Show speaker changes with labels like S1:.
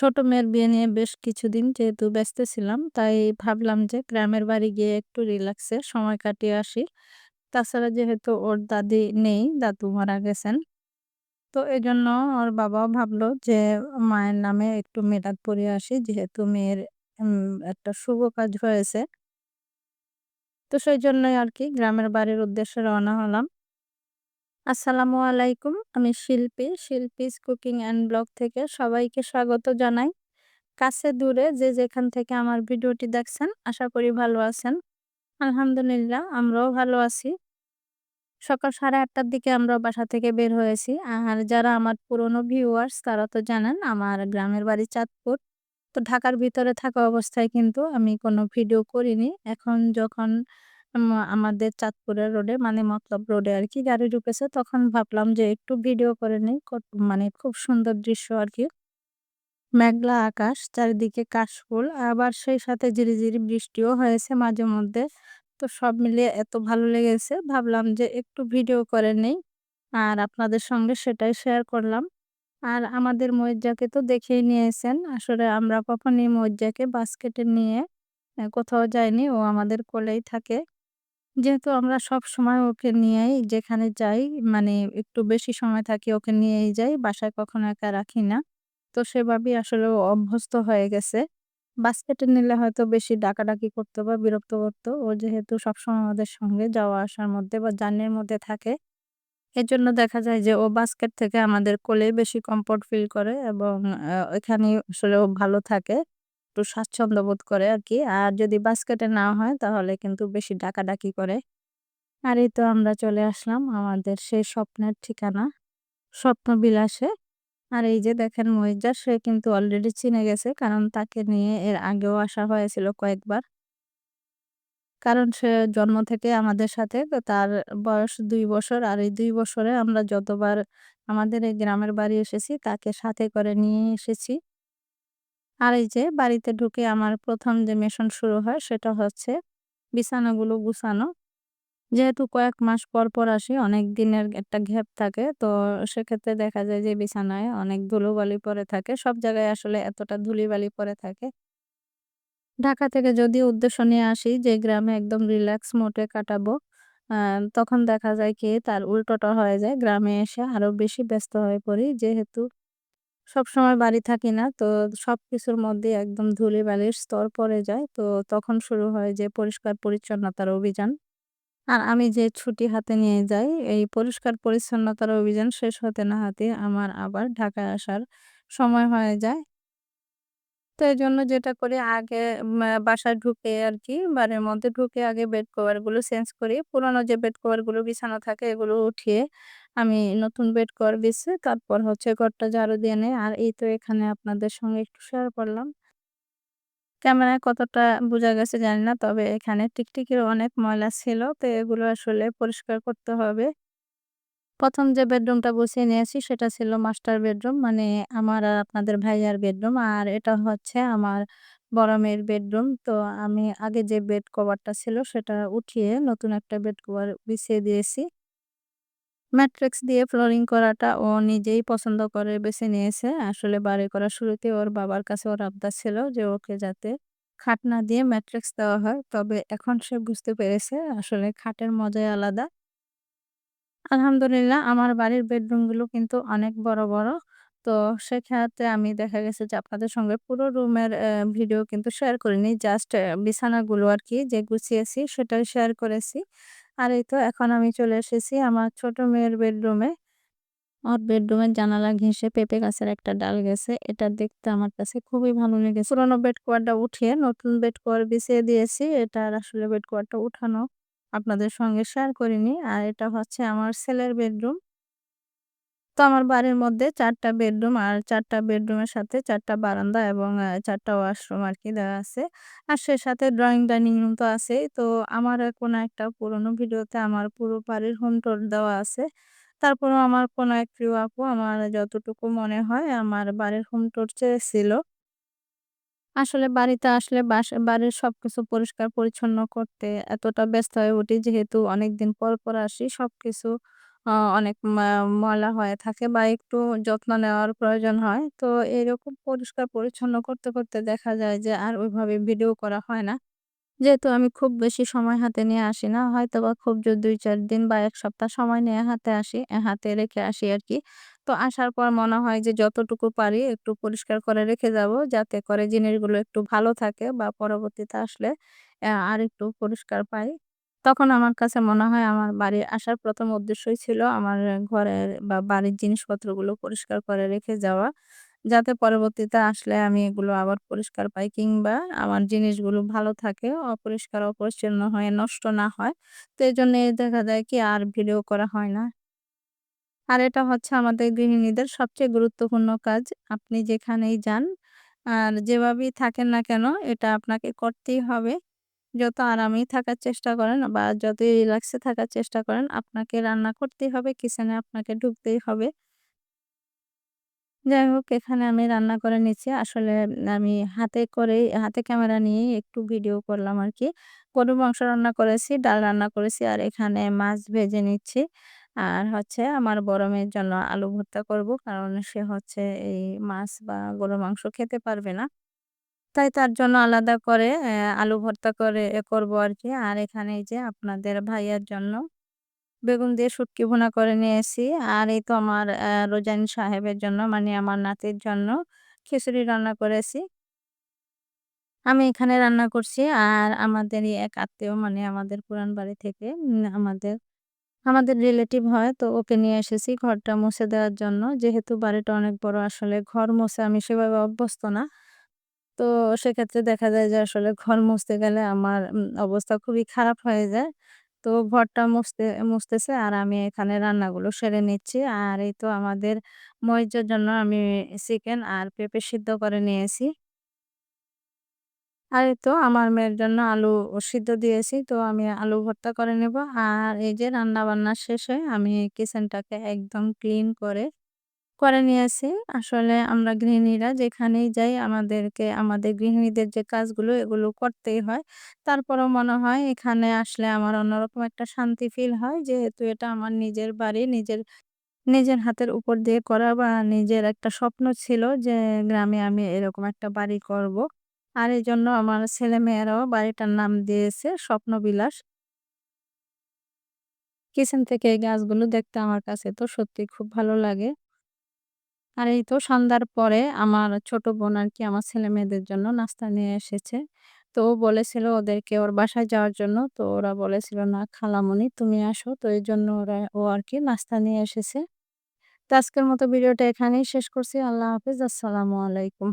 S1: ছোট মেয়ের বিয়ে নিয়ে বেশ কিছুদিন যেহেতু ব্যস্ত ছিলাম, তাই ভাবলাম যে গ্রামের বাড়ি গিয়ে একটু রিল্যাক্সে সময় কাটিয়ে আসি। তাছাড়া যেহেতু ওর দাদি নেই, দাদু মারা গেছেন। তো এজন্য ওর বাবাও ভাবলো যে মায়ের নামে একটু মেরাদ পড়িয়ে আসি। যেহেতু মেয়ের একটা শুভ কাজ হয়েছে। তো সেইজন্যই আরকি গ্রামের বাড়ির উদ্দেশ্যে রওনা হলাম। আসসালামু আলাইকুম। আমি শিল্পীস কুকিং অ্যান্ড ব্লগ থেকে সবাইকে স্বাগত জানাই। কাছে দূরে যে যেখান থেকে আমার ভিডিওটি দেখছেন আশা করি ভালো আছেন। আলহামদুলিল্লাহ আমরাও ভালো আছি। সকাল 8:30টার দিকে আমরা বাসা থেকে বের হয়েছি। আর যারা আমার পুরনো ভিউয়ার্স তারা তো জানেন আমার গ্রামের বাড়ি চাঁদপুর। তো ঢাকার ভিতরে থাকা অবস্থায় কিন্তু আমি কোনো ভিডিও করিনি। এখন যখন আমাদের চাঁদপুরের রোডে মানে মতলব রোডে আরকি গাড়ি ঢুকেছে তখন ভাবলাম যে একটু ভিডিও করে নেই। মানে খুব সুন্দর দৃশ্য আরকি। মেঘলা আকাশ, চারিদিকে কাশফুল, আবার সেই সাথে ঝিরিঝিরি বৃষ্টিও হয়েছে মাঝে মধ্যে। তো সব মিলিয়ে এত ভালো লেগেছে, ভাবলাম যে একটু ভিডিও করে নেই। আর আপনাদের সঙ্গে সেটাই শেয়ার করলাম। আর আমাদের মহিজ্জাকে তো দেখেই নিয়েছেন। আসলে আমরা কখনই মহিজ্জাকে বাস্কেটে নিয়ে কোথাও যাইনি। ও আমাদের কোলেই থাকে। যেহেতু আমরা সবসময় ওকে নিয়েই যেখানে যাই মানে একটু বেশি সময় থাকি ওকে নিয়েই যাই। বাসায় কখনো একা রাখি না। তো সেভাবেই আসলে ও অভ্যস্ত হয়ে গেছে। বাস্কেটে নিলে হয়তো বেশি ডাকাডাকি করতো বা বিরক্ত করতো। ও যেহেতু সবসময় আমাদের সঙ্গে যাওয়া আসার মধ্যে বা জার্নির মধ্যে থাকে। এজন্য দেখা যায় যে ও বাস্কেট থেকে আমাদের কোলেই বেশি কমফোর্ট ফিল করে এবং এখানেই আসলে ও ভালো থাকে। একটু স্বাচ্ছন্দ্য বোধ করে আরকি। আর যদি বাস্কেটে না হয় তাহলে কিন্তু বেশি ডাকাডাকি করে। আর এই তো আমরা চলে আসলাম আমাদের সেই স্বপ্নের ঠিকানা, স্বপ্নবিলাসে। আর এই যে দেখেন মহিজ্জা সে কিন্তু অলরেডি চিনে গেছে। কারণ তাকে নিয়ে এর আগেও আসা হয়েছিল কয়েকবার। কারণ সে জন্ম থেকে আমাদের সাথে তো তার বয়স ২ বছর। আর এই ২ বছরে আমরা যতবার আমাদের এই গ্রামের বাড়ি এসেছি তাকে সাথে করে নিয়ে এসেছি। আর এই যে বাড়িতে ঢুকে আমার ১ম যে মিশন শুরু হয় সেটা হচ্ছে বিছানাগুলো গুছানো। যেহেতু কয়েক মাস পর, পর আসি অনেক দিনের একটা গ্যাপ থাকে। তো সেক্ষেত্রে দেখা যায় যে বিছানায় অনেক ধুলোবালি পড়ে থাকে। সব জায়গায় আসলে এতটা ধূলিবালি পড়ে থাকে। ঢাকা থেকে যদিও উদ্দেশ্য নিয়ে আসি যে গ্রামে একদম রিল্যাক্স মোডে কাটাবো। আ তখন দেখা যায় কি তার উল্টোটা হয়ে যায়। গ্রামে এসে আরো বেশি ব্যস্ত হয়ে পড়ি। যেহেতু সবসময় বাড়ি থাকি না। তো সবকিছুর মধ্যেই একদম ধূলিবালির স্তর পড়ে যায়। তো তখন শুরু হয় যে পরিষ্কার পরিচ্ছন্নতার অভিযান। আর আমি যে ছুটি হাতে নিয়ে যাই, এই পরিষ্কার পরিচ্ছন্নতার অভিযান শেষ হতে না হতেই আমার আবার ঢাকায় আসার সময় হয়ে যায়। তো এজন্য যেটা করি আগে বাসায় ঢুকে আরকি বাড়ির মধ্যে ঢুকে আগে বেড কভার গুলো চেঞ্জ করি। পুরানো যে বেড কভার গুলো বিছানো থাকে এগুলো উঠিয়ে আমি নতুন বেড কভার বিছিয়ে তারপর হচ্ছে ঘরটা ঝাড়ু দিয়ে নেই। আর এই তো এখানে আপনাদের সঙ্গে একটু শেয়ার করলাম। ক্যামেরায় কতটা বোঝা গেছে জানি না। তবে এখানে টিকটিকির অনেক ময়লা ছিল। তো এগুলো আসলে পরিষ্কার করতে হবে। ১ম যে বেডরুমটা গুছিয়ে নিয়েছি সেটা ছিল মাস্টার বেডরুম। মানে আমার আর আপনাদের ভাইয়ার বেডরুম। আর এটা হচ্ছে আমার বড় মেয়ের বেডরুম। তো আমি আগে যে বেড কভারটা ছিল সেটা উঠিয়ে নতুন একটা বেড কভার বিছিয়ে দিয়েছি। ম্যাট্রিক্স দিয়ে ফ্লোরিং করাটা ও নিজেই পছন্দ করে বেছে নিয়েছে। আসলে বাড়ি করার শুরুতে ওর বাবার কাছে ওর আবদার ছিল যে ওকে যাতে খাট না দিয়ে ম্যাট্রিক্স দেওয়া হয়। তবে এখন সে বুঝতে পেরেছে আসলে খাটের মজাই আলাদা। আলহামদুলিল্লাহ আমার বাড়ির বেডরুমগুলো কিন্তু অনেক বড়, বড়। তো সেক্ষেত্রে আমি দেখা গেছে যে আপনাদের সঙ্গে পুরো রুমের ভিডিও কিন্তু শেয়ার করিনি। জাস্ট বিছানাগুলো আরকি যে গুছিয়েছি সেটাই শেয়ার করেছি। আর এই তো এখন আমি চলে এসেছি আমার ছোট মেয়ের বেডরুমে। ওর বেডরুমের জানালা ঘেঁষে পেঁপে গাছের একটা ডাল গেছে। এটা দেখতে আমার কাছে খুবই ভালো লেগেছে। পুরনো বেড কভারটা উঠিয়ে নতুন বেড কভার বিছিয়ে দিয়েছি। এটার আসলে বেড কভারটা উঠানো আপনাদের সঙ্গে শেয়ার করিনি। আর এটা হচ্ছে আমার ছেলের বেডরুম। তো আমার বাড়ির মধ্যে ৪ টা বেডরুম আর ৪ টা বেডরুমের সাথে ৪ টা বারান্দা এবং ৪ টা ওয়াশরুম আরকি দেওয়া আছে। আর সে সাথে ড্রইং ডাইনিং রুম তো আছেই। তো আমার কোনো একটা পুরনো ভিডিওতে আমার পুরো বাড়ির হোম টুর দেওয়া আছে। তারপরেও আমার কোনো এক প্রিয় আপু আমার যতটুকু মনে হয় আমার বাড়ির হোম টুর চেয়েছিল। আসলে বাড়িতে আসলে বাড়ির সবকিছু পরিষ্কার পরিচ্ছন্ন করতে এতটা ব্যস্ত হয়ে উঠি যেহেতু অনেকদিন পর, পর আসি সবকিছু অনেক ময়লা হয়ে থাকে বা একটু যত্ন নেওয়ার প্রয়োজন হয়। তো এরকম পরিষ্কার-পরিচ্ছন্ন করতে দেখা যায় যে আর ওইভাবে ভিডিও করা হয় না। যেহেতু আমি খুব বেশি সময় হাতে নিয়ে আসি না। হয়তোবা খুব ২-৪ দিন বা ১ সপ্তাহ সময় নিয়ে হাতে রেখে আসি আরকি। তো আসার পর মনে হয় যে যতটুকু পারি একটু পরিষ্কার করে রেখে যাবো। যাতে করে জিনিসগুলো একটু ভালো থাকে বা পরবর্তীতে আসলে আরেকটু পরিষ্কার পাই। তখন আমার কাছে মনে হয় আমার বাড়ি আসার ১ম উদ্দেশ্যই ছিল আমার ঘরের বা বাড়ির জিনিসপত্রগুলো পরিষ্কার করে রেখে যাওয়া। যাতে পরবর্তীতে আসলে আমি এগুলো আবার পরিষ্কার পাই কিংবা আমার জিনিসগুলো ভালো থাকে, অপরিষ্কার অপরিচ্ছন্ন হয়ে নষ্ট না হয়। তো এজন্যে দেখা যায় কি আর ভিডিও করা হয় না। আর এটা হচ্ছে আমাদের গৃহিণীদের সবচেয়ে গুরুত্বপূর্ণ কাজ। আপনি যেখানেই যান আর যেভাবেই থাকেন না কেন এটা আপনাকে করতেই হবে। যত আরামেই থাকার চেষ্টা করেন বা যতই রিল্যাক্সে থাকার চেষ্টা করেন, আপনাকে রান্না করতেই হবে, কিচেনে আপনাকে ঢুকতেই হবে। যাই হোক এখানে আমি রান্না করে নিচ্ছি। আসলে আমি হাতে ক্যামেরা নিয়েই একটু ভিডিও করলাম আরকি। গরুর মাংস রান্না করেছি, ডাল রান্না করেছি আর এখানে মাছ ভেজে নিচ্ছি। আর হচ্ছে আমার বড় মেয়ের জন্য আলু ভর্তা করব। কারণ সে হচ্ছে এই মাছ বা গরুর মাংস খেতে পারবে না। তাই তার জন্য আলাদা করে আলু ভর্তা করে করব আরকি। আর এখানে এই যে আপনাদের ভাইয়ার জন্য বেগুন দিয়ে শুটকি ভুনা করে নিয়ে এসেছি। আর এই তো আমার রোজাইন সাহেবের জন্য মানে আমার নাতির জন্য খিচুড়ি রান্না করেছি। আমি এখানে রান্না করছি আর আমাদেরই এক আত্মীয় মানে আমাদের পুরান বাড়ি থেকে আমাদের রিলেটিভ হয় তো ওকে নিয়ে এসেছি ঘরটা মুছে দেওয়ার জন্য। যেহেতু বাড়িটা অনেক বড় আসলে ঘর মুছে আমি সেভাবে অভ্যস্ত না। তো সেক্ষেত্রে দেখা যায় যে আসলে ঘর মুছতে গেলে আমার অবস্থা খুবই খারাপ হয়ে যায়। তো ঘরটা মুছতেছে আর আমি এখানে রান্নাগুলো সেরে নিচ্ছি। আর এই তো আমাদের মহিষের জন্য আমি চিকেন আর পেঁপে সিদ্ধ করে নিয়েছি। আর এই তো আমার মেয়ের জন্য আলু সিদ্ধ দিয়েছি। তো আমি আলু ভর্তা করে নেব। আর এই যে রান্না-বান্না শেষে আমি কিচেনটাকে একদম ক্লিন করে নিয়েছি। আসলে আমরা গৃহিণীরা যেখানেই যাই আমাদের গৃহিণীদের যে কাজগুলো এগুলো করতেই হয়। তারপরেও মনে হয় এখানে আসলে আমার অন্যরকম একটা শান্তি ফিল হয়। যেহেতু এটা আমার নিজের বাড়ি, নিজের হাতের উপর দিয়ে করা বা নিজের একটা স্বপ্ন ছিল যে গ্রামে আমি এরকম একটা বাড়ি করব। আর এজন্য আমার ছেলেমেয়েরাও বাড়িটার নাম দিয়েছে স্বপ্নবিলাস। কিচেন থেকে এই গাছগুলো দেখতে আমার কাছে তো সত্যিই খুব ভালো লাগে। আর এই তো সন্ধ্যার পরে আমার ছোট বোন আরকি আমার ছেলেমেয়েদের জন্য নাস্তা নিয়ে এসেছে। তো ও বলেছিল ওদেরকে ওর বাসায় যাওয়ার জন্য। তো ওরা বলেছিল, "না খালামণি তুমি আসো।" তো এজন্য ও আরকি নাস্তা নিয়ে এসেছে। তো আজকের মতো ভিডিওটা এখানেই শেষ করছি। আল্লাহ হাফেজ। আসসালামু আলাইকুম।